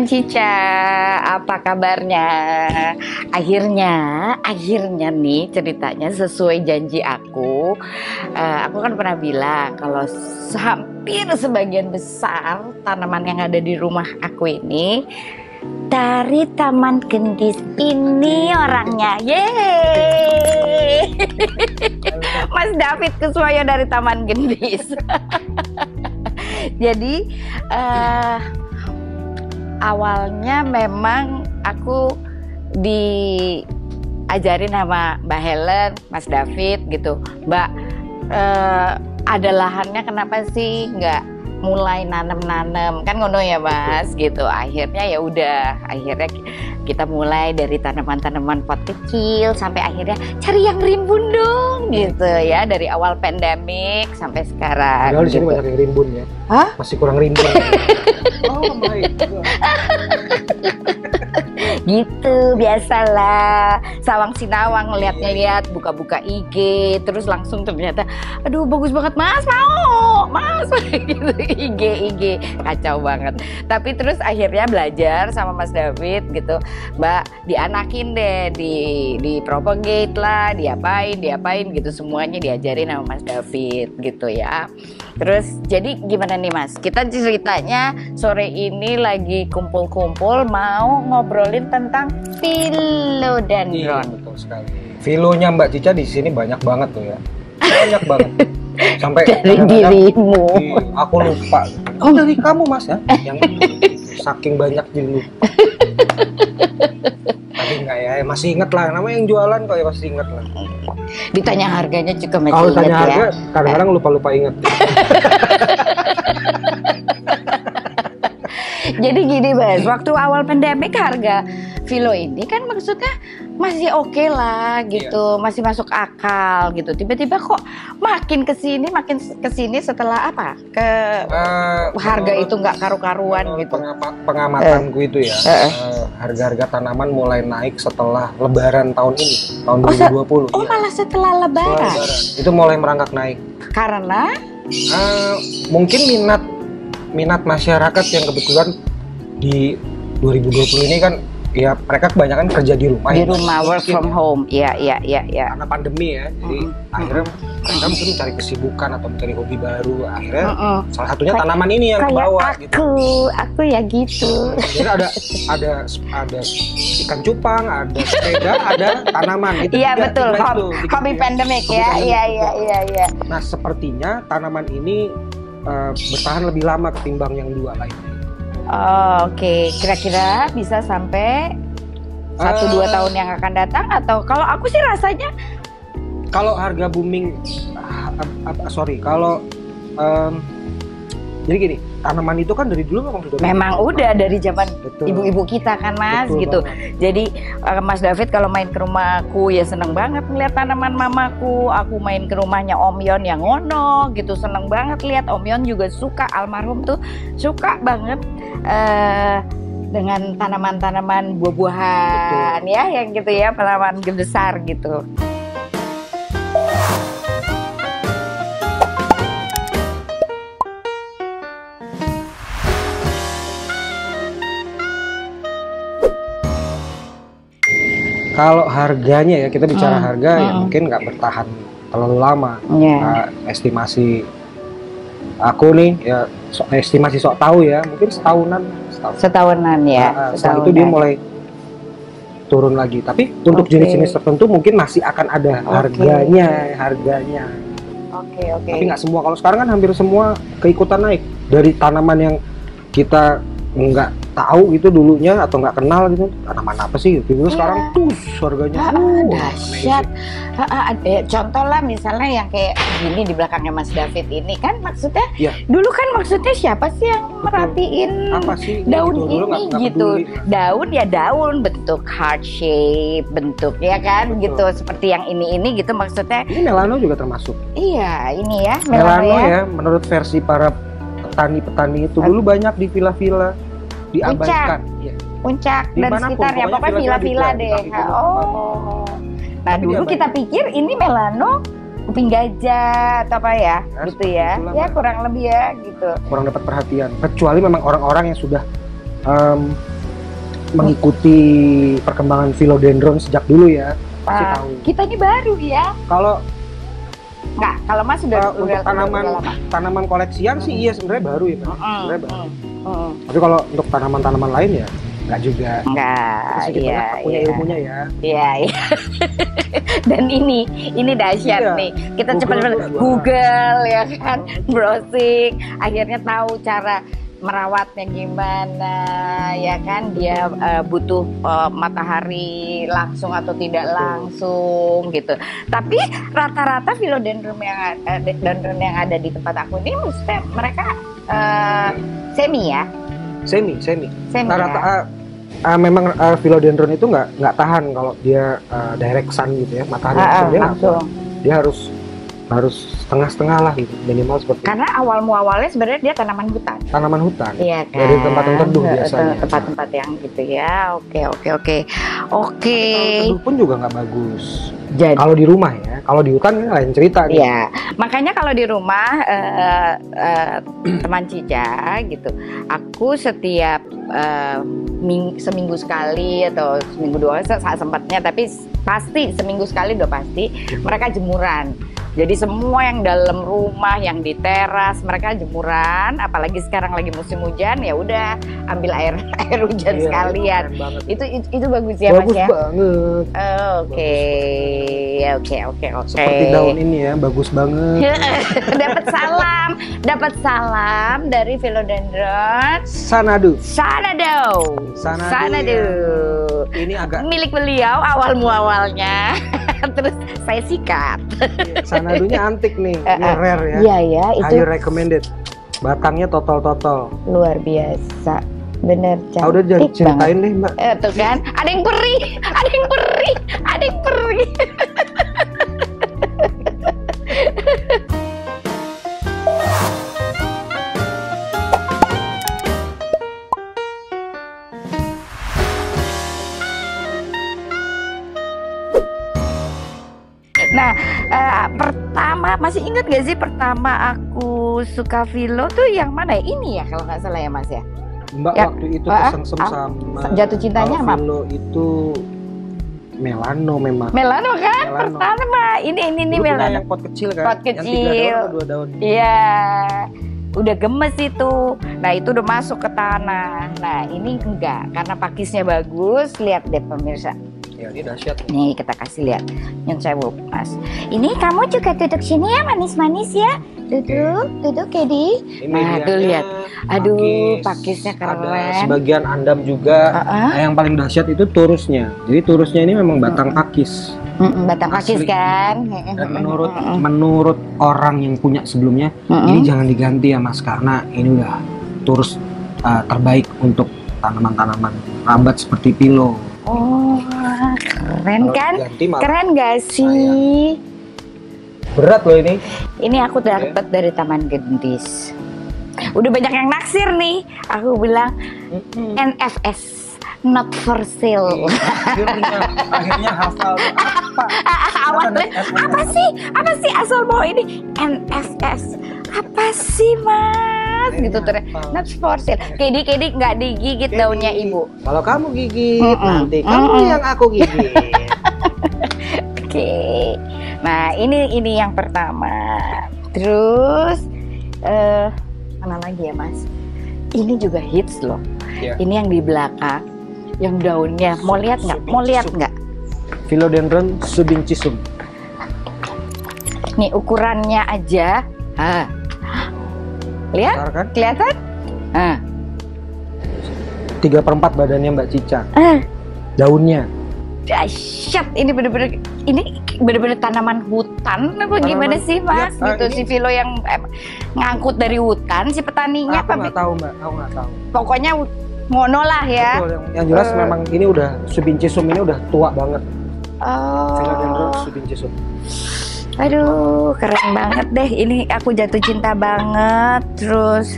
teman Cica, apa kabarnya? Akhirnya nih ceritanya sesuai janji aku. Aku kan pernah bilang kalau hampir sebagian besar tanaman yang ada di rumah aku ini dari Taman Gendis ini orangnya. Yeay! Mas David Kuswoyo dari Taman Gendis. Jadi awalnya memang aku diajarin sama Mbak Helen, Mas David gitu, Mbak, ada lahannya kenapa sih nggak mulai nanem-nanem, kan ngono ya Mas gitu. Akhirnya ya udah, akhirnya kita mulai dari tanaman-tanaman pot kecil sampai akhirnya cari yang rimbun dong gitu ya, dari awal pandemik sampai sekarang. Padahal di sini gitu. banyak yang rimbun ya. Hah? Masih kurang rimbun. Oh my God. Gitu biasalah, sawang sinawang ngeliat buka-buka IG terus langsung ternyata aduh bagus banget Mas, mau Mas gitu, IG kacau banget. Tapi terus akhirnya belajar sama Mas David gitu, Mbak, dianakin deh, di propagate lah, diapain gitu, semuanya diajarin sama Mas David gitu ya. Terus jadi gimana nih Mas, kita ceritanya sore ini lagi kumpul-kumpul mau ngobrolin tentang philodendron. Iya, betul sekali. Filonya Mbak Cica di sini banyak banget tuh ya. Banyak banget. Sampai Dari dirimu. Aku lupa. Oh, dari kamu Mas ya? Yang saking banyak jadi lupa. Tapi enggak ya, masih inget lah. Namanya yang jualan kok ya pasti inget lah. Ditanya harganya juga masih Kalau ingat tanya ya. harga, kadang-kadang lupa-lupa inget. Jadi gini Mas, waktu awal pandemik harga filo ini kan maksudnya masih oke lah gitu, masih masuk akal gitu. Tiba-tiba kok makin kesini setelah apa? Harga itu nggak karu-karuan gitu. Pengamatanku itu ya, harga-harga tanaman mulai naik setelah Lebaran tahun ini, tahun 2020. Oh, ya. malah setelah Lebaran. Itu mulai merangkak naik. Karena mungkin minat masyarakat yang kebetulan di 2020 ini kan ya mereka kebanyakan kerja di rumah. Di rumah, work from home. Iya. Karena pandemi ya. Jadi akhirnya mereka mungkin mencari kesibukan atau mencari hobi baru. Akhirnya salah satunya tanaman ini yang ke bawah gitu. Aku ya gitu. Jadi ada ikan cupang, ada sepeda, ada tanaman gitu. Iya betul. Hobi pandemik ya. Iya. Nah, sepertinya tanaman ini bertahan lebih lama ketimbang yang dua lainnya. Oke. Kira-kira bisa sampai 1-2 tahun yang akan datang, atau kalau aku sih rasanya kalau harga booming jadi gini, tanaman itu kan dari dulu memang udah dari zaman ibu-ibu kita kan Mas. Betul gitu banget. Jadi Mas David kalau main ke rumahku ya seneng banget ngeliat tanaman mamaku. Aku main ke rumahnya Om Yon yang ngono gitu, seneng banget lihat. Om Yon juga suka, almarhum tuh suka banget dengan tanaman-tanaman buah-buahan. Betul. Ya yang gitu ya, tanaman besar gitu. Kalau harganya ya, kita bicara harga ya mungkin nggak bertahan terlalu lama. Estimasi aku nih ya, estimasi sok tahu ya, mungkin setahunan ya. Setelah itu dia mulai turun lagi. Tapi untuk jenis-jenis tertentu mungkin masih akan ada harganya. Oke. Tapi nggak semua. Kalau sekarang kan hampir semua keikutan naik. Dari tanaman yang kita nggak tahu gitu dulunya atau nggak kenal gitu, tanaman apa sih gitu, sekarang tuh harganya dahsyat. Contoh lah misalnya yang kayak gini di belakangnya Mas David ini kan, maksudnya dulu kan maksudnya siapa sih yang merhatiin apa sih daun gitu, ini gitu, daun bentuk heart shape bentuknya kan. Betul. Gitu seperti yang ini gitu, maksudnya ini melano juga termasuk. Iya, ini ya melano ya, menurut versi para petani itu dulu banyak di villa-villa diabaikan. Puncak dan sekitarnya, pokoknya villa-villa deh. Nah dulu kita pikir ini melano kuping gajah atau apa ya, gitu ya. Ya kurang lebih ya gitu. Kurang dapat perhatian. Kecuali memang orang-orang yang sudah mengikuti perkembangan philodendron sejak dulu ya, pasti tahu. Kita ini baru ya. Kalau Mas sudah untuk tanaman koleksian sih iya sebenarnya baru ya, sebenarnya baru. Tapi kalau untuk tanaman-tanaman lain ya nggak juga. Punya ilmunya ya. Iya. Dan ini dahsyat nih. Kita cepat-cepat Google ya kan, browsing, akhirnya tahu cara merawatnya gimana ya kan, dia butuh matahari langsung atau tidak langsung gitu. Tapi rata-rata philodendron yang ada di tempat aku ini maksudnya mereka semi ya. Semi rata-rata memang philodendron itu nggak tahan kalau dia direct sun gitu ya, matahari langsung. Dia harus setengah-setengah lah gitu, minimal seperti karena awalnya sebenarnya dia tanaman hutan iya kan, dari tempat yang teduh biasanya, tempat-tempat yang gitu ya. Oke teduh pun juga nggak bagus kalau di rumah ya. Kalau di hutan kan lain cerita nih ya. Makanya kalau di rumah teman Cica gitu, aku setiap seminggu sekali atau seminggu dua saat sempatnya, tapi pasti seminggu sekali udah pasti mereka jemuran. Jadi semua yang dalam rumah, yang di teras, mereka jemuran. Apalagi sekarang lagi musim hujan, ya udah ambil air hujan sekalian. Itu bagus ya, Mas ya. Oke. Seperti daun ini ya, bagus banget. Dapat salam dari philodendron Sanadu. Ini agak milik beliau awalnya. Terus saya sikat. Sanadunya antik nih, ini rare ya. Iya ya, itu. Highly recommended. Batangnya total. Luar biasa. Bener, cantik. Udah jangan ceritain deh, Mbak. Tuh kan, ada yang perih. Nah, pertama masih ingat gak sih pertama aku suka philo tuh yang mana ya? Ini ya kalau nggak salah ya, Mas ya. Mbak waktu itu kesengsem sama jatuh cintanya sama philo itu melano memang. Melano kan? Pertama ini melano. Yang pot kecil kan? Pot kecil. Yang 3 daun atau 2 daun? Iya. Udah gemes itu. Nah, itu udah masuk ke tanah. Nah, ini enggak karena pakisnya bagus. Lihat deh pemirsa. Ya, ini dahsyat. Nih kita kasih lihat. Nyun sewu, Mas. Ini kamu juga duduk sini ya, manis-manis ya. Duduk Kedi. Nah, tuh lihat. Aduh, pakisnya keren. Ada sebagian andam juga. Yang paling dahsyat itu turusnya. Jadi turusnya ini memang batang pakis. Batang pakis kan. Dan menurut orang yang punya sebelumnya, ini jangan diganti ya, Mas, karena ini udah turus terbaik untuk tanaman-tanaman rambat seperti philo. Oh, keren kan? Keren gak sih? Berat loh ini. Ini aku dapat dari Taman Gendis. Udah banyak yang naksir nih. Aku bilang NFS, not for sale. Akhirnya hafal apa? Apa sih asal mau ini NFS? Apa sih, Mas? Gitu terus. Not for sale. Kedi nggak digigit daunnya ibu. Kalau kamu gigit nanti kamu yang aku gigit. Oke. Nah, ini yang pertama. Terus mana lagi ya, Mas? Ini juga hits loh. Ini yang di belakang, yang daunnya. Mau lihat nggak? Philodendron subinchisum. Nih ukurannya aja. Lihat? Kan? Kelihatan? 3/4 badannya Mbak Cica. Daunnya. Dahsyat, ini bener-bener tanaman hutan apa gimana sih, Mas? Gitu si philo yang ngangkut dari hutan si petaninya. Aku nggak tahu, Mbak. Aku nggak tahu. Pokoknya ngono lah ya. Betul, yang jelas memang ini udah subinchisum ini udah tua banget. Philodendron subinchisum. Aduh, keren banget deh. Ini aku jatuh cinta banget. Terus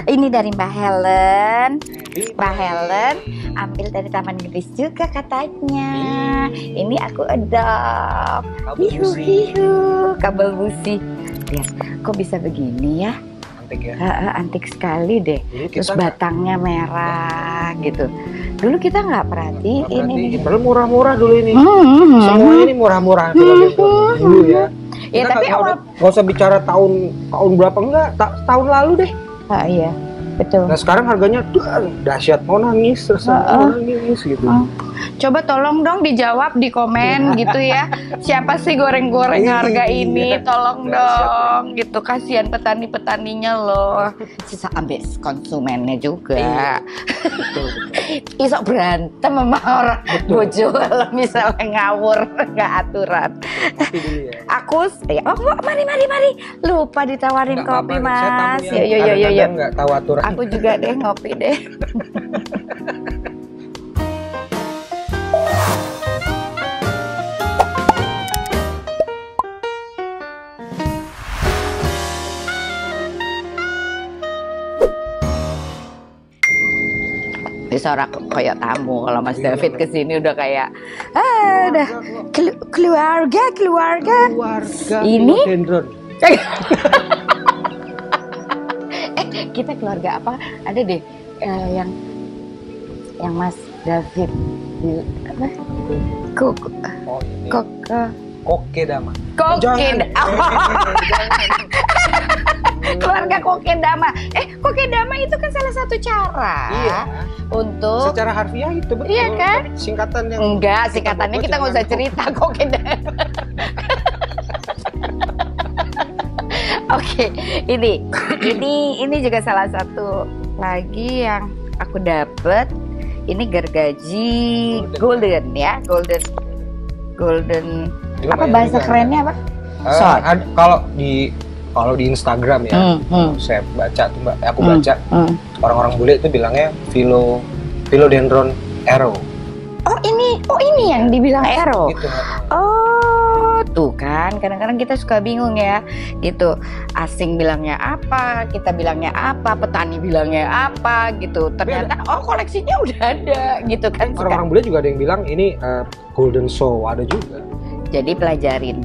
ini dari Mbak Helen. Mbak Helen ambil dari Taman Gendis juga katanya. Ini aku adopt. Hihu, kabel busi. Lihat, kok bisa begini ya? antik ya. Antik sekali deh. Terus batangnya merah gitu. Dulu kita nggak perhatiin ini. Padahal murah-murah dulu ini. Semuanya ini murah-murah dulu ya. Ya tapi nggak usah bicara tahun berapa, enggak, tahun lalu deh. Iya, betul. Nah sekarang harganya dahsyat, mau nangis terus mau nangis gitu. Coba tolong dong dijawab di komen gitu ya. Siapa sih goreng-goreng harga ini? Tolong dong gitu. Kasihan petani-petaninya loh. Sisa ambil konsumennya juga. Isok berantem sama orang bojo kalau misalnya ngawur nggak aturan. Aku mari lupa ditawarin kopi Mas. Yo. Nggak tahu aturan. Aku juga deh ngopi deh. Sorak kayak tamu. Kalau Mas David kesini udah kayak udah keluarga ini kita keluarga apa ada deh yang Mas David apa Kokedama. Keluarga Kokedama. Kokedama itu kan salah satu cara untuk secara harfiah itu betul. Iya kan? Singkatan yang enggak, singkatannya kita nggak usah cerita Kokedama. Oke, ini juga salah satu lagi yang aku dapet. Ini gergaji golden ya, golden. Apa bahasa kerennya apa? Kalau di Instagram ya, saya baca tuh Mbak, aku baca orang-orang bule itu bilangnya philodendron arrow. Oh ini yang dibilang arrow. Gitu. Oh tuh kan, kadang-kadang kita suka bingung ya, gitu. Asing bilangnya apa, kita bilangnya apa, petani bilangnya apa, gitu. Ternyata koleksinya udah ada, gitu kan. Orang-orang bule juga ada yang bilang ini golden sow, ada juga. Jadi pelajarin,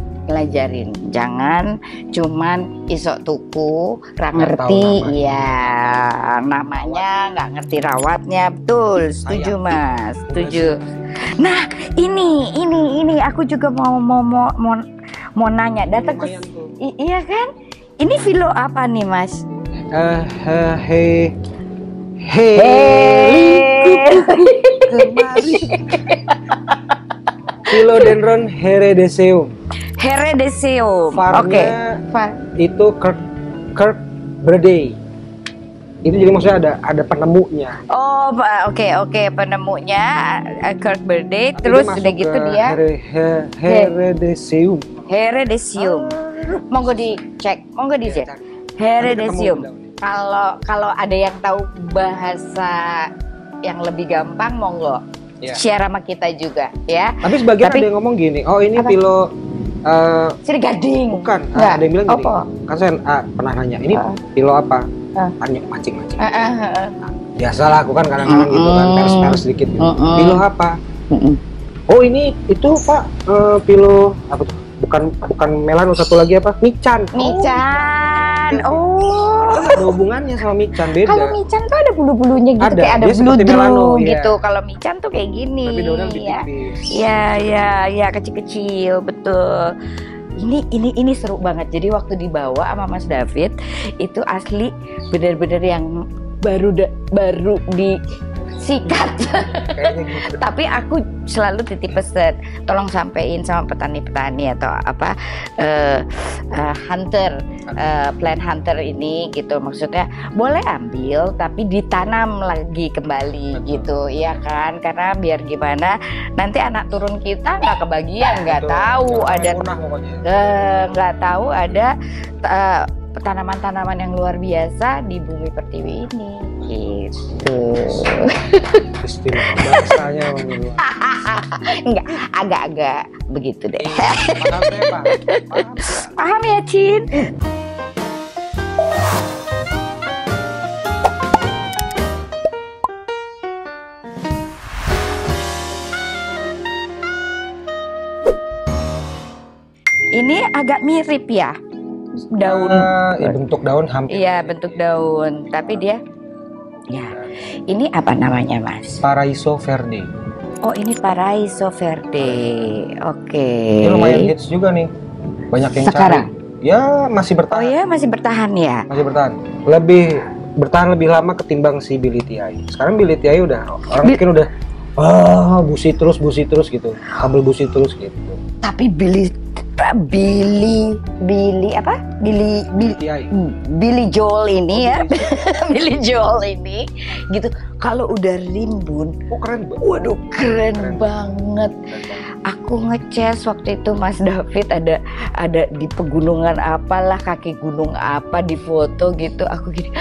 jangan cuman isok tuku, ngerti ya namanya, nggak ngerti rawatnya, betul, setuju Mas, setuju. Nah ini aku juga mau nanya, datang ke, iya kan? Ini filo apa nih Mas? Kemari. Philodendron heredeseum. Farmnya itu Kirk Bradley. Itu jadi maksudnya ada penemunya. Oh, oke, penemunya Kirk Bradley. Terus udah gitu dia heredeseum. Monggo dicek. Heredeseum. Kalau ada yang tahu bahasa yang lebih gampang, monggo. Share sama kita juga ya. Tapi sebagian ada yang ngomong gini, ini philo sirih gading. Bukan, ada yang bilang gini. Kan saya pernah nanya, ini philo apa? Tanya mancing. Biasalah aku kan kadang-kadang gitu kan, pers sedikit gitu. Philo apa? Oh ini itu Pak, philo apa tuh? Bukan melano, satu lagi apa? Mican. Ada hubungannya sama mican, beda. Kalau mican tuh ada bulu-bulunya gitu, kayak ada bludru gitu. Kalau mican tuh kayak gini. Tapi daunnya lebih tipis. Ya, kecil-kecil, betul. Ini seru banget. Jadi waktu dibawa sama Mas David itu asli bener-bener yang baru disikat. Gitu. Tapi aku selalu titip pesan, tolong sampein sama petani-petani atau apa plant hunter ini gitu, maksudnya boleh ambil tapi ditanam lagi kembali gitu, ya kan, karena biar gimana nanti anak turun kita nggak kebagian, nggak tahu ada tanaman-tanaman yang luar biasa di bumi pertiwi ini gitu. Istilah bahasanya enggak, agak-agak begitu deh. Paham ya Cin? Ini agak mirip ya daun. Ya, bentuk daun hampir. Iya, bentuk daun. Tapi dia, ya, ini apa namanya, Mas? Paraiso Verde. Oh, ini Paraiso Verde. Oke. Ini lumayan hits juga nih. Banyak yang sekarang cari. Ya, masih bertahan. Oh ya, masih bertahan ya? Masih bertahan. Bertahan lebih lama ketimbang si Billy T.I. Sekarang Billy T.I. udah orang mungkin udah busi terus gitu. Kabel busi terus gitu. Tapi Billy Joel ini ya. Billy Joel ini gitu. Kalau udah rimbun, keren banget. Waduh, keren banget. Aku ngecas waktu itu Mas David ada di pegunungan apalah, kaki gunung apa di foto gitu. Aku gini,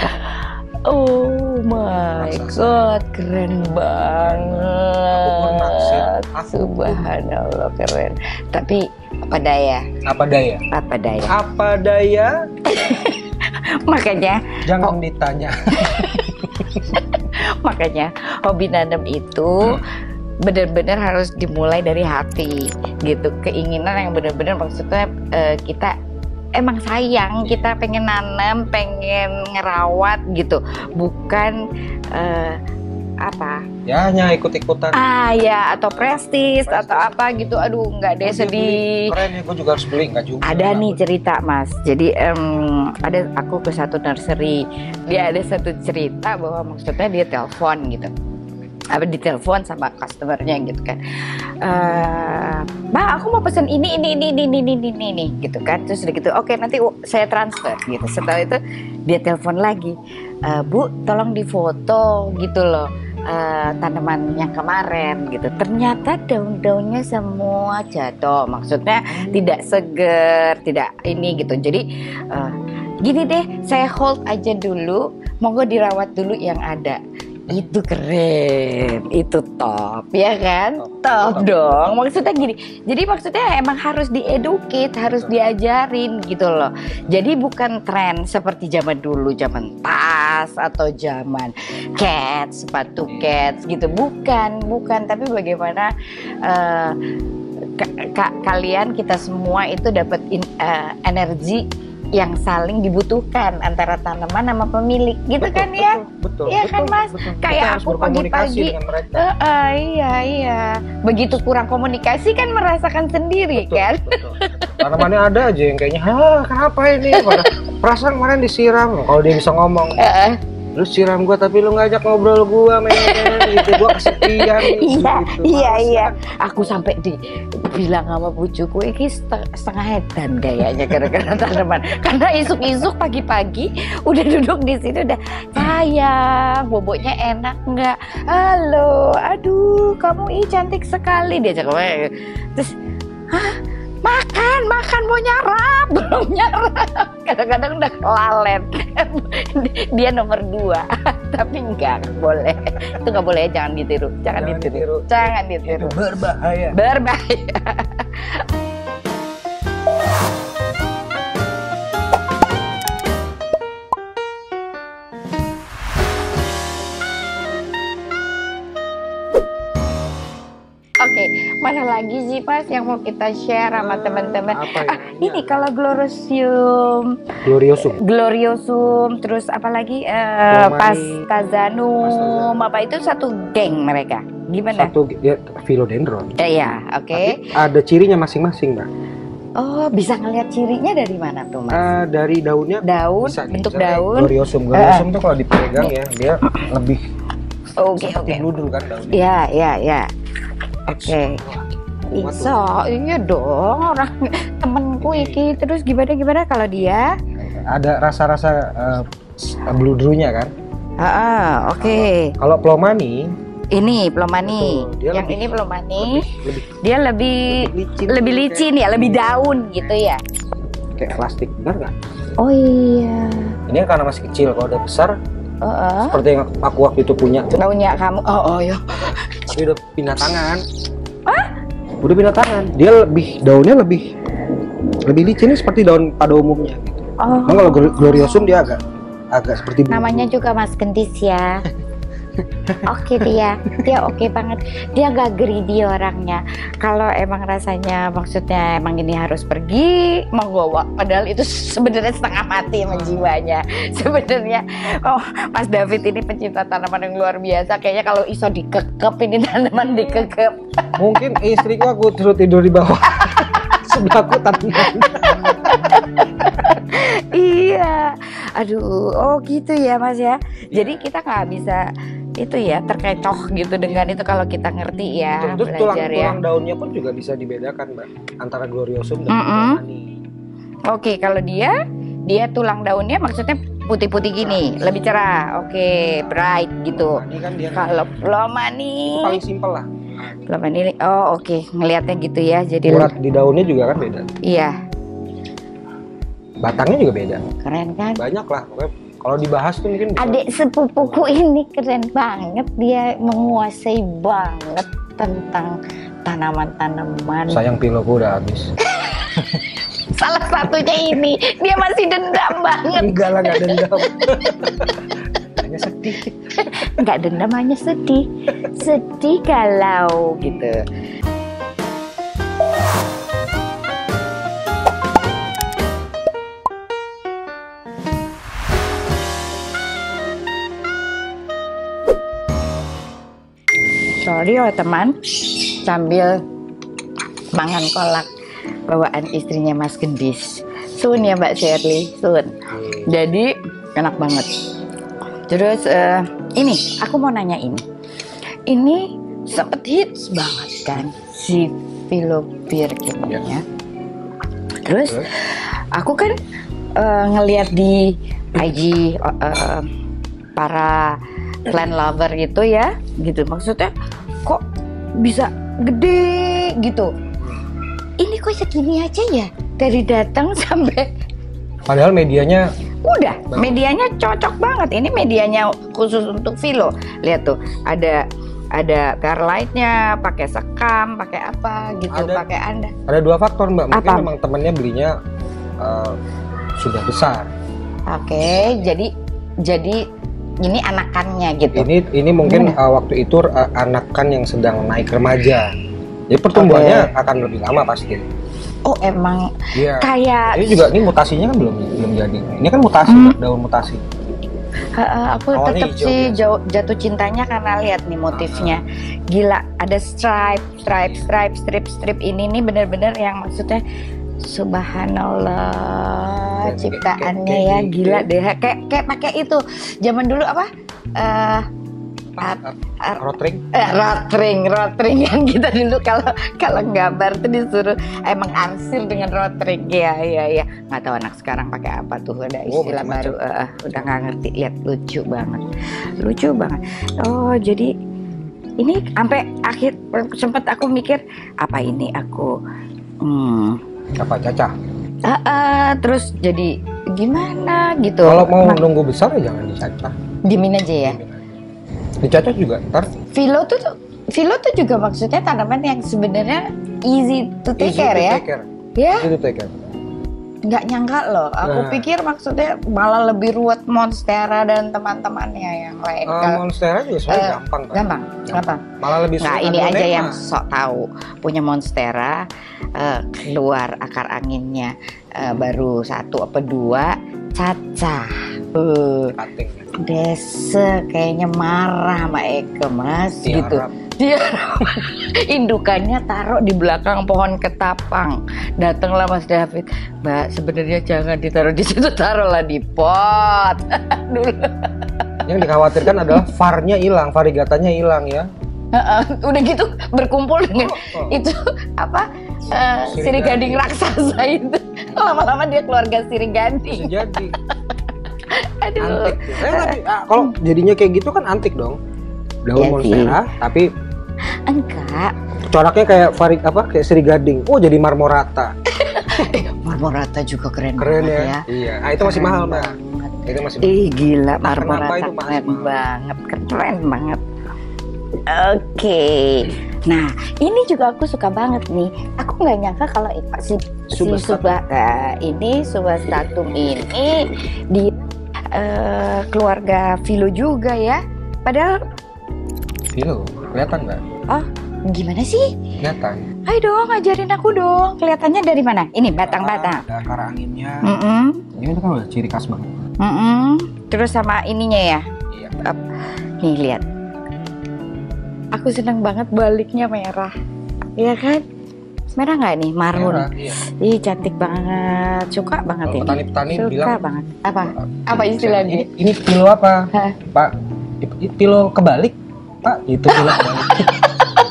oh my god, keren banget. Subhanallah, keren. Tapi apa daya? Makanya jangan ditanya. Makanya hobi nanam itu benar-benar harus dimulai dari hati gitu. Keinginan yang benar-benar maksudnya kita emang sayang, kita pengen nanam, pengen ngerawat gitu, bukan apa ya hanya ikut-ikutan ya, atau prestis atau apa gitu. Aduh, nggak deh, sedih. Keren ya, gue juga harus beli, nggak juga. Ada nih cerita Mas, jadi ada aku ke satu nursery, dia ada satu cerita bahwa maksudnya dia telepon gitu, ditelepon sama customernya gitu kan, Mbak aku mau pesen ini gitu kan. Terus udah gitu, oke nanti saya transfer gitu. Setelah itu dia telepon lagi, Bu tolong difoto gitu loh, tanamannya kemarin gitu. Ternyata daun-daunnya semua jatuh, maksudnya tidak seger, tidak ini gitu. Jadi gini deh, saya hold aja dulu, monggo dirawat dulu yang ada. Itu keren, itu top, ya kan? Top dong. Maksudnya gini, jadi maksudnya emang harus dieducate, harus diajarin gitu loh. Jadi bukan tren seperti zaman dulu, zaman tas atau zaman cats, sepatu cats gitu. Bukan. Tapi bagaimana kalian, kita semua itu dapat energi yang saling dibutuhkan antara tanaman sama pemilik gitu, betul, kan ya, betul, ya kan Mas, betul. Kayak aku pagi-pagi, iya, begitu kurang komunikasi kan merasakan sendiri, betul, kan. Betul. Tanamannya ada aja yang kayaknya, kenapa ini? Perasaan kemarin disiram, kalau dia bisa ngomong. Lu siram gua tapi lu ngajak ngobrol gua gitu, gua kesepian gitu. Iya. Aku sampai dibilang sama bujuku ini setengah edan kayaknya gara-gara tanaman. Karena isuk-isuk pagi-pagi udah duduk di situ udah, sayang boboknya enak nggak? Halo, aduh kamu cantik sekali, dia cakap. Terus makan mau nyarap, belum nyarap, kadang-kadang udah kelalet. Dia nomor 2 tapi nggak boleh, itu nggak boleh, jangan ditiru. Itu berbahaya. Oke, mana lagi sih Mas yang mau kita share sama teman-teman? Ini kalau Gloriosum, terus apa lagi? Pastazanum, apa itu satu geng mereka? Gimana? Satu ya, philodendron. Ya, oke. Ada cirinya masing-masing, Mbak. Oh, bisa ngelihat cirinya dari mana tuh Mas? Dari daunnya. Bentuk daun. Gloriosum tuh kalau dipegang ya, dia lebih seperti bludru kan daunnya. Iya. Oke. Iya dong, orang temenku iki. Terus gimana kalau dia? Ada rasa-rasa bludrunya kan? Oke. Kalau plomani, ini plomani. Yang ini plomani. Dia lebih licin ya, lebih daun gitu ya. Kayak plastik, benar nggak? Oh iya. Ini karena masih kecil, kalau udah besar seperti yang aku waktu itu punya. Punya kamu? Ya. Tapi udah pindah tangan. Udah pindah tangan. Dia daunnya lebih licin seperti daun pada umumnya gitu. Kalau Gloriosum dia agak seperti namanya juga Mas Gendis ya. Oke dia oke banget. Dia gak greedy orangnya. Kalau emang rasanya maksudnya emang ini harus pergi, menggowo. Padahal itu sebenarnya setengah mati sama jiwanya. Sebenarnya, Mas David ini pencinta tanaman yang luar biasa. Kayaknya kalau iso dikekep ini tanaman dikekep. Mungkin istriku aku suruh tidur di bawah. Sebelahku tanaman. Iya, aduh, oh gitu ya Mas ya. Jadi kita nggak bisa itu ya terkecoh gitu dengan itu kalau kita ngerti ya. Terus belajar tulang daunnya pun juga bisa dibedakan Mbak antara gloriosum dan Romani. Oke, kalau dia tulang daunnya maksudnya putih-putih gini, lebih cerah. Oke, bright gitu. Kan kalau Romani paling simpel lah. Romani, oh oke, ngelihatnya gitu ya. Jadi urat di daunnya juga kan beda. Iya. Batangnya juga beda. Keren kan? Banyak lah. Kalau dibahas tuh mungkin bisa. Adik sepupuku ini keren banget. Dia menguasai banget tentang tanaman-tanaman. Sayang piloku udah habis. Salah satunya ini. Dia masih dendam banget. Enggak lah, enggak dendam. Hanya sedih. Enggak dendam, hanya sedih. Sedih kalau gitu. Sorry oh teman, sambil mangan kolak bawaan istrinya Mas Gendis. Sun ya Mbak Shirley, sun. Jadi enak banget. Terus ini aku mau nanya ini. Ini sempet hits banget kan si Philopir ini ya. Terus aku kan ngeliat di IG para plant lover gitu ya, gitu. Maksudnya kok bisa gede gitu. Ini kok segini aja ya dari datang sampai. Padahal medianya udah, medianya cocok banget. Ini medianya khusus untuk Philo. Lihat tuh, ada perlite-nya, pakai sekam, pakai apa gitu, pakai anda. Ada dua faktor Mbak. Mungkin apa? Memang temennya belinya sudah besar. Oke, jadi ini anakannya gitu. Ini mungkin waktu itu anakan yang sedang naik remaja. Jadi pertumbuhannya akan lebih lama pasti. Oh emang kayak ini juga ini mutasinya kan belum jadi. Ini kan mutasi, daun mutasi. Aku tetap sih jatuh cintanya karena lihat nih motifnya. Gila, ada strip ini nih bener-bener yang maksudnya subhanallah ciptaannya ya, gila deh. Kayak pakai itu zaman dulu apa? Rotring yang kita dulu kalau gambar tuh disuruh emang arsir dengan rotring ya nggak tahu anak sekarang pakai apa tuh, ada istilah baru. Udah nggak ngerti. Lihat, lucu banget. Oh jadi ini sampai akhir sempet aku mikir apa ini aku apa cacah terus jadi gimana gitu. Kalau mau nunggu besar ya jangan dicacah, diemin aja ya. Dicacah juga ntar. Philo tuh juga maksudnya tanaman yang sebenarnya easy to take care ya. Ya. Easy to take care. Nggak nyangka loh. Aku pikir maksudnya malah lebih ruwet Monstera dan teman-temannya yang lain. Monstera juga sebenarnya gampang. Malah lebih sulit. Nah ini aja yang sok tahu punya Monstera, keluar akar anginnya baru 1 apa 2 cacah. Dese kayaknya marah sama Eke Mas gitu. Dia indukannya taruh di belakang pohon ketapang. Datanglah Mas David, Mbak sebenarnya jangan ditaruh di situ, taruhlah di pot. Yang dikhawatirkan adalah varigatanya hilang ya. Udah gitu berkumpul dengan itu apa sirih gading raksasa itu. Lama-lama dia keluarga sirih gading. Bisa jadi. Aduh. Antik. Kalau jadinya kayak gitu kan antik dong. Daun Monstera tapi enggak. Coraknya kayak kayak sirih gading. Oh jadi marmorata. Marmorata juga keren ya. Iya. Itu masih mahal Mbak. Itu masih mahal. Gila, marmorata keren banget. Oke. Nah ini juga aku suka banget nih. Aku nggak nyangka kalau si Subastatum ini di keluarga Philo juga ya. Padahal Filo, kelihatan nggak? Oh, gimana sih? Kelihatan. Ayo dong, ajarin aku dong. Kelihatannya dari mana? Ini batang-batang. Ada akar anginnya. Ini kan udah ciri khas banget. Terus sama ininya ya. Iya. Nih lihat. Aku seneng banget baliknya merah. Iya kan? Merah nggak nih? Marun. Merah, iya. Ih, cantik banget. Suka banget ini. Petani-petani Suka bilang banget. Apa istilahnya? Ini filo apa? Pak, filo kebalik. Pak, itu filo kebalik.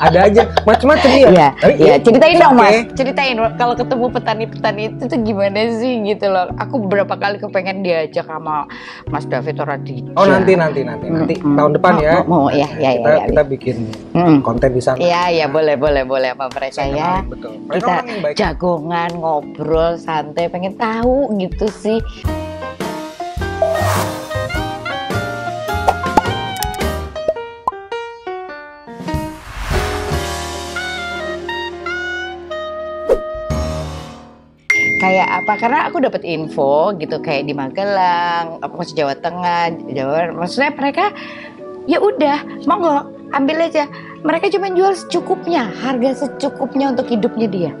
Ada aja macam-macam ya. Iya, ceritain dong Mas. Ceritain kalau ketemu petani-petani itu tuh gimana sih gitu loh. Aku beberapa kali kepengen diajak sama Mas David Oradija. Oh, nanti tahun depan ya. Kita bikin konten di sana. Iya, boleh sama mereka ya. Betul. Kita jagongan, ngobrol, santai, pengen tahu gitu sih. Kayak apa? Karena aku dapat info gitu kayak di Magelang, apa masih Jawa Tengah, maksudnya mereka ya udah, monggo ambil aja. Mereka cuma jual secukupnya, harga secukupnya untuk hidupnya dia.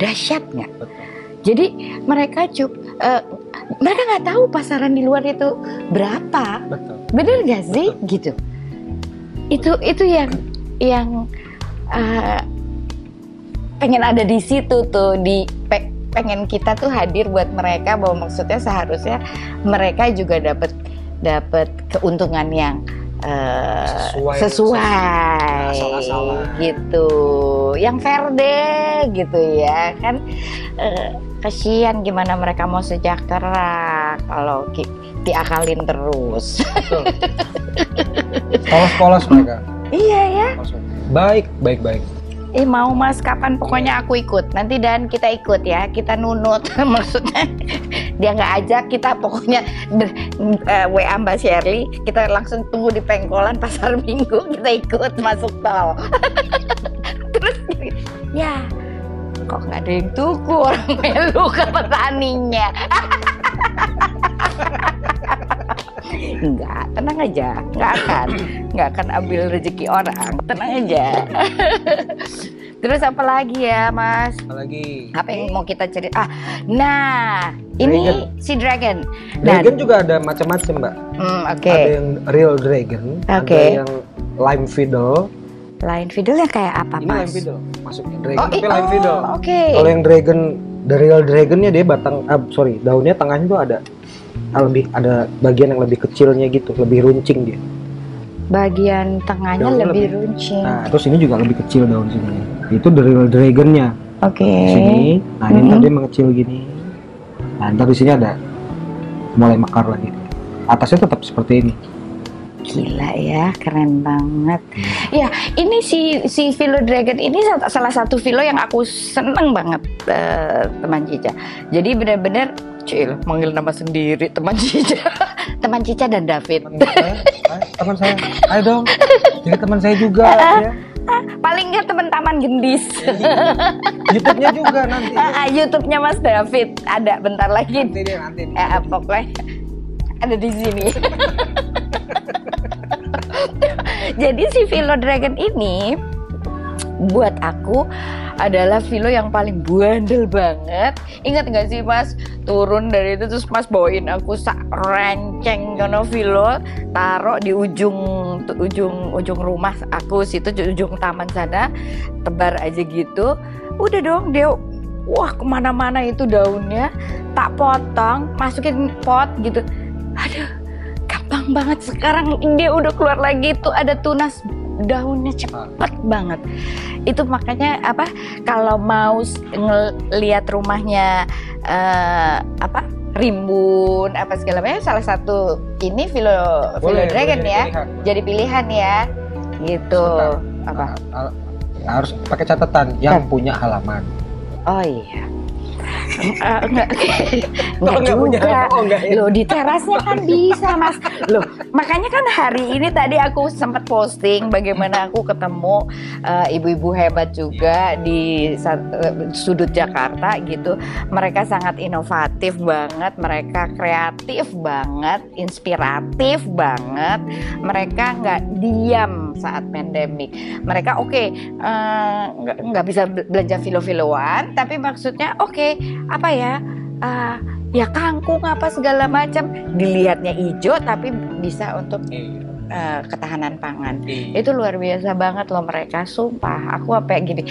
Dahsyat nggak? Jadi mereka mereka nggak tahu pasaran di luar itu berapa. Betul. Bener nggak sih? Gitu. Itu yang pengen ada di situ tuh pengen kita tuh hadir buat mereka, bahwa maksudnya seharusnya mereka juga dapat keuntungan yang sesuai gitu, yang fair deh gitu ya kan. Kasihan gimana mereka mau sejahtera kalau diakalin terus. Polos mereka. Iya ya. Baik. Mau Mas, kapan pokoknya aku ikut. Nanti dan kita ikut ya, kita nunut. Maksudnya dia nggak ajak, kita pokoknya WA Mbak Shirley, kita langsung tunggu di Pengkolan Pasar Minggu, kita ikut masuk tol. Terus ya kok nggak ada yang tuku, orang melu ke petaninya. Enggak, tenang aja, nggak akan ambil rezeki orang, tenang aja. Terus apa lagi ya Mas? Apa yang mau kita cerita? Nah, ini si dragon. Dragon juga ada macam-macam Mbak. Oke. Ada yang real dragon, ada yang lime fiddle. Lime fiddle yang kayak apa Ini Mas? Lime fiddle, masuknya dragon tapi lime fiddle. Oke. Kalau yang dragon, the real dragonnya dia daunnya tengahnya tuh ada bagian yang lebih kecilnya gitu, lebih runcing dia. Bagian tengahnya lebih runcing. Nah, terus ini juga lebih kecil daun sini. Itu the real dragonnya. Oke. Sini, nah ini tadi mengecil gini. Nah, ntar di sini ada mulai mekar lagi. Atasnya tetap seperti ini. Gila ya, keren banget. Ya, ini si Philo Dragon ini salah satu Philo yang aku seneng banget, teman Cica. Jadi benar-benar manggil nama sendiri, teman Cica. Teman Cica dan David. Teman saya, ayo dong. Jadi teman saya juga ya. Paling nggak teman Taman Gendis. YouTube-nya juga nanti. YouTube-nya Mas David ada bentar lagi. Nanti. Pokoknya ada di sini. Jadi si Philo Dragon ini buat aku adalah Philo yang paling bandel banget. Ingat nggak sih Mas, turun dari itu terus Mas bawain aku renceng kono Philo, taruh di ujung rumah aku situ, ujung taman sana, tebar aja gitu. Udah dong dia, wah kemana-mana itu daunnya, tak potong, masukin pot gitu. Aduh, gampang banget. Sekarang dia udah keluar lagi tuh, ada tunas daunnya cepet banget. Itu makanya kalau mau ngelihat rumahnya rimbun segala macam, salah satu ini Philo Dragon ya, jadi pilihan ya gitu. Harus pakai catatan yang punya halaman. Oh iya. Enggak juga. Loh, di terasnya kan bisa Mas. Loh, makanya kan hari ini tadi aku sempat posting bagaimana aku ketemu ibu-ibu hebat juga di sudut Jakarta gitu. Mereka sangat inovatif banget, mereka kreatif banget, inspiratif banget. Mereka nggak diam saat pandemik. Mereka nggak bisa belanja filo-filoan, tapi maksudnya apa ya? Ya kangkung apa segala macam dilihatnya hijau tapi bisa untuk ketahanan pangan. Itu luar biasa banget loh mereka, sumpah. Aku apa gini,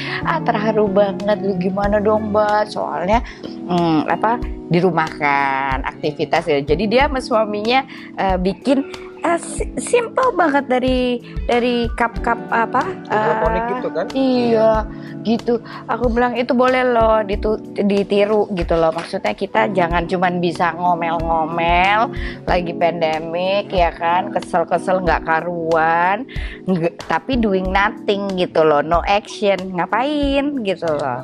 terharu banget. Lu gimana dong Mbak? Soalnya dirumahkan aktivitas ya. Jadi dia sama suaminya bikin simple banget dari cup-cup hidroponik gitu kan? Iya, gitu. Aku bilang itu boleh loh ditiru gitu loh. Maksudnya kita jangan cuman bisa ngomel-ngomel lagi pandemik ya kan, kesel-kesel nggak karuan, tapi doing nothing gitu loh, no action, ngapain gitu loh.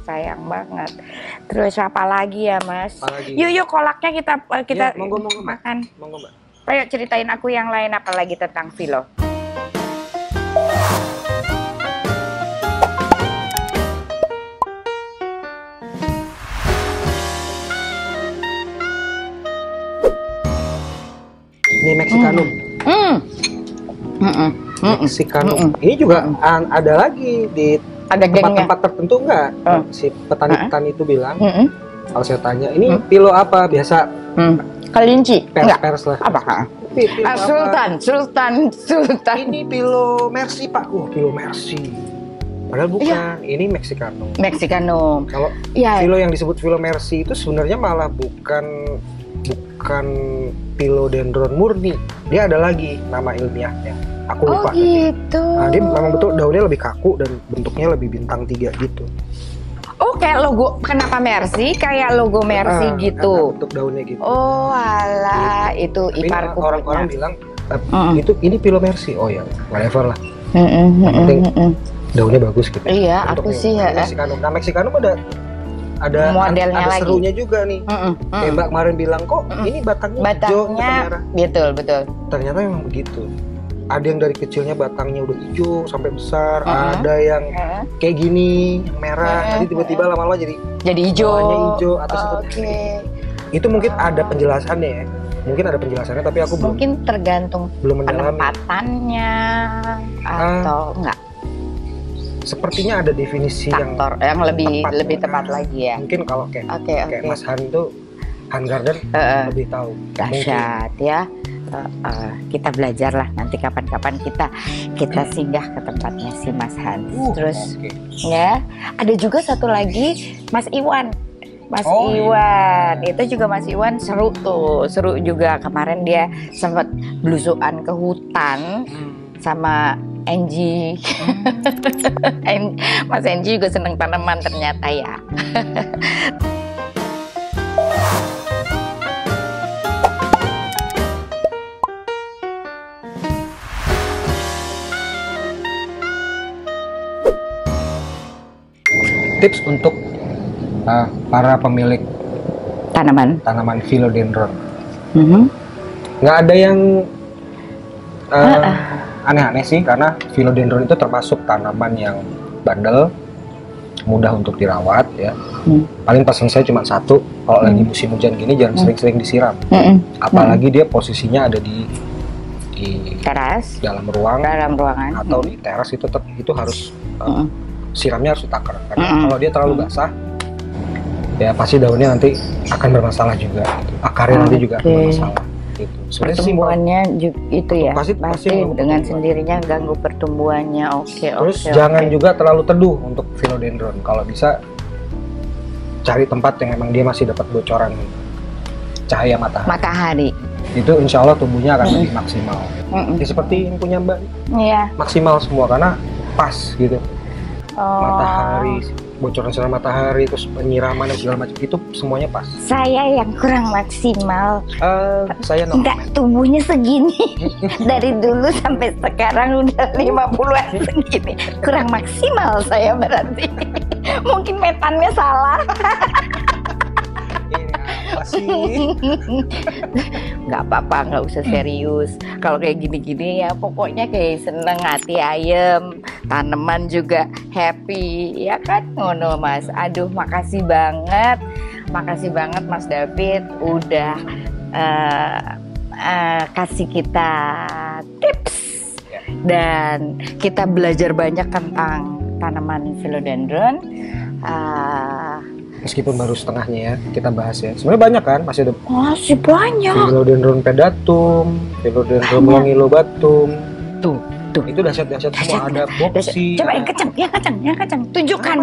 Sayang banget. Terus apa lagi ya Mas? Yuk kolaknya kita monggo, makan. Monggo Mbak. Ayo ceritain aku yang lain apa lagi tentang filo. Ini Mexicanum. Mexicanum. Ini juga ada lagi di tempat-tempat tertentu enggak? Si petani-petani itu bilang. Kalau saya tanya, ini filo apa? Biasa kelinci. Pers lah. Apa? Sultan. Ini filo Mercy Pak. Filo Mercy. Padahal bukan. Ini Mexicanum. Kalau filo yang disebut filo Mercy itu sebenarnya malah bukan Philodendron murni. Dia ada lagi nama ilmiahnya. Aku lupa. Gitu. Nah, dia memang betul daunnya lebih kaku dan bentuknya lebih bintang 3 gitu. Kayak logo, kenapa Mercy? Kayak logo Mercy gitu. Bentuk daunnya gitu. Alah, itu iparku. Orang-orang bilang ini Philo Mercy. Oh ya, whatever lah. Yang penting daunnya bagus gitu. Iya, aku sih ya. Mexicanum ada modelnya ada lagi. serunya juga nih. Kayak Mbak kemarin bilang kok ini batangnya hijau, merah. Betul. Ternyata memang begitu. Ada yang dari kecilnya batangnya udah hijau sampai besar, ada yang kayak gini merah, nanti tiba-tiba lama-lama jadi hijau atas itu. Itu mungkin ada penjelasannya ya. Tapi aku mungkin tergantung penempatannya atau enggak. Sepertinya ada definisi yang lebih tepat lagi ya. Mungkin kalau kayak Mas Han itu Han Garden lebih tahu. Dahsyat ya. Kita belajar lah nanti kapan-kapan kita singgah ke tempatnya si Mas Hans. Terus ya ada juga satu lagi Mas Iwan. Iwan itu juga Mas Iwan seru juga. Kemarin dia sempat belusukan ke hutan sama Angie. Mas Angie juga seneng tanaman ternyata ya. Tips untuk para pemilik tanaman philodendron. Nggak ada yang aneh-aneh sih, karena philodendron itu termasuk tanaman yang bandel, mudah untuk dirawat ya. Paling pesan saya cuma satu, kalau lagi musim hujan gini jangan sering-sering disiram. Apalagi dia posisinya ada di teras, dalam ruangan atau di teras, itu harus siramnya harus ditakar, karena kalau dia terlalu basah ya pasti daunnya nanti akan bermasalah juga, akarnya nanti juga bermasalah gitu. Pertumbuhannya itu ya pasti dengan sendirinya ganggu pertumbuhannya. Terus jangan juga terlalu teduh untuk philodendron. Kalau bisa cari tempat yang memang dia masih dapat bocoran cahaya matahari. Itu insya Allah tumbuhnya akan lebih maksimal. Ya, seperti yang punya Mbak, maksimal semua karena pas gitu. Matahari, bocoran sinar matahari, terus penyiraman dan segala macam itu semuanya pas. Saya yang kurang maksimal. Saya enggak, tubuhnya segini dari dulu sampai sekarang udah 50-an segini. Kurang maksimal saya berarti. Mungkin metannya salah. Nggak apa-apa, nggak usah serius. Kalau kayak gini-gini ya pokoknya kayak seneng, hati ayem, tanaman juga happy ya kan, ngono Mas. Aduh, makasih banget Mas David udah kasih kita tips dan kita belajar banyak tentang tanaman philodendron. Meskipun baru setengahnya ya kita bahas ya. Sebenarnya banyak kan, masih banyak. Philodendron pedatum, Philodendron longilobatum. Tuh. Itu dahsyat semua, ada boxy. Coba yang kencang. Tunjukkan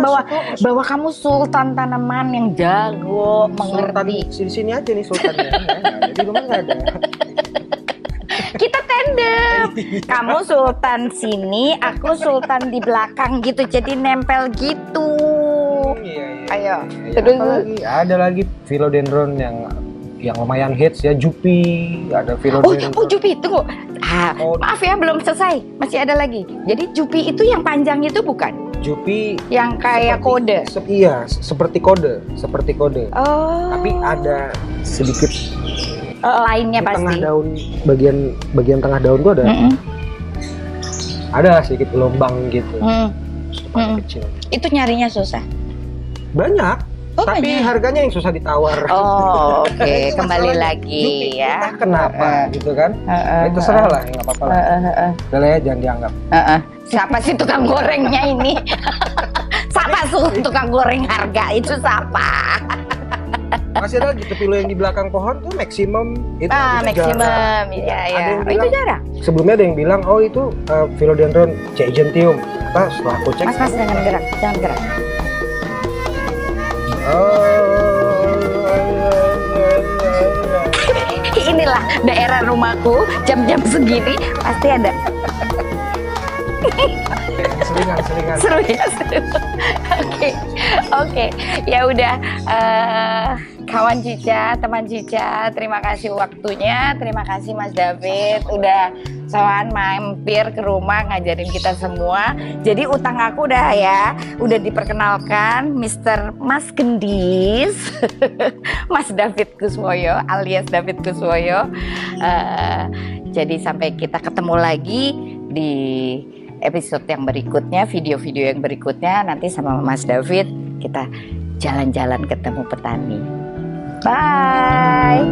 bahwa kamu sultan tanaman yang jago, mengerti. Sultan sini aja nih sultannya. Jadi rumah nggak ada. Kita tandem. Kamu sultan sini, aku sultan di belakang gitu. Jadi nempel gitu. Iya. Ayo. Ya, terus ada lagi philodendron yang lumayan hits ya, Jupi, ada philodendron. Oh Jupi, tunggu. Maaf ya, belum selesai. Masih ada lagi. Jadi Jupi itu yang panjang itu bukan? Jupi yang kayak kode. Iya, seperti kode. Oh. Tapi ada sedikit lainnya pasti. Tengah daun, bagian tengah daun tuh ada. Ada sedikit gelombang gitu. Kecil. Itu nyarinya susah. Banyak. Tapi harganya yang susah ditawar. Oh, oke. Kembali lagi ya. Kenapa gitu kan? Itu terserah lah, nggak apa-apa lah. Udah lah ya, jangan dianggap. Siapa sih tukang gorengnya ini? Siapa tukang goreng harga itu siapa? Masih ada lagi kepilo yang di belakang pohon tuh maksimum. Itu maksimum. Iya. Itu jarang. Sebelumnya ada yang bilang, oh itu philodendron gentium. Setelah aku cek. Mas jangan gerak. Inilah daerah rumahku, jam-jam segini pasti ada. Selingan. Seru ya, seru. Oke. Ya udah, kawan Cica, teman Cica, terima kasih waktunya, terima kasih Mas David udah mampir ke rumah ngajarin kita semua. Jadi utang aku udah diperkenalkan, Mr. Mas Gendis, Mas David Kuswoyo alias David Kuswoyo. Jadi sampai kita ketemu lagi di episode yang berikutnya, video-video yang berikutnya, nanti sama Mas David kita jalan-jalan ketemu petani. Bye.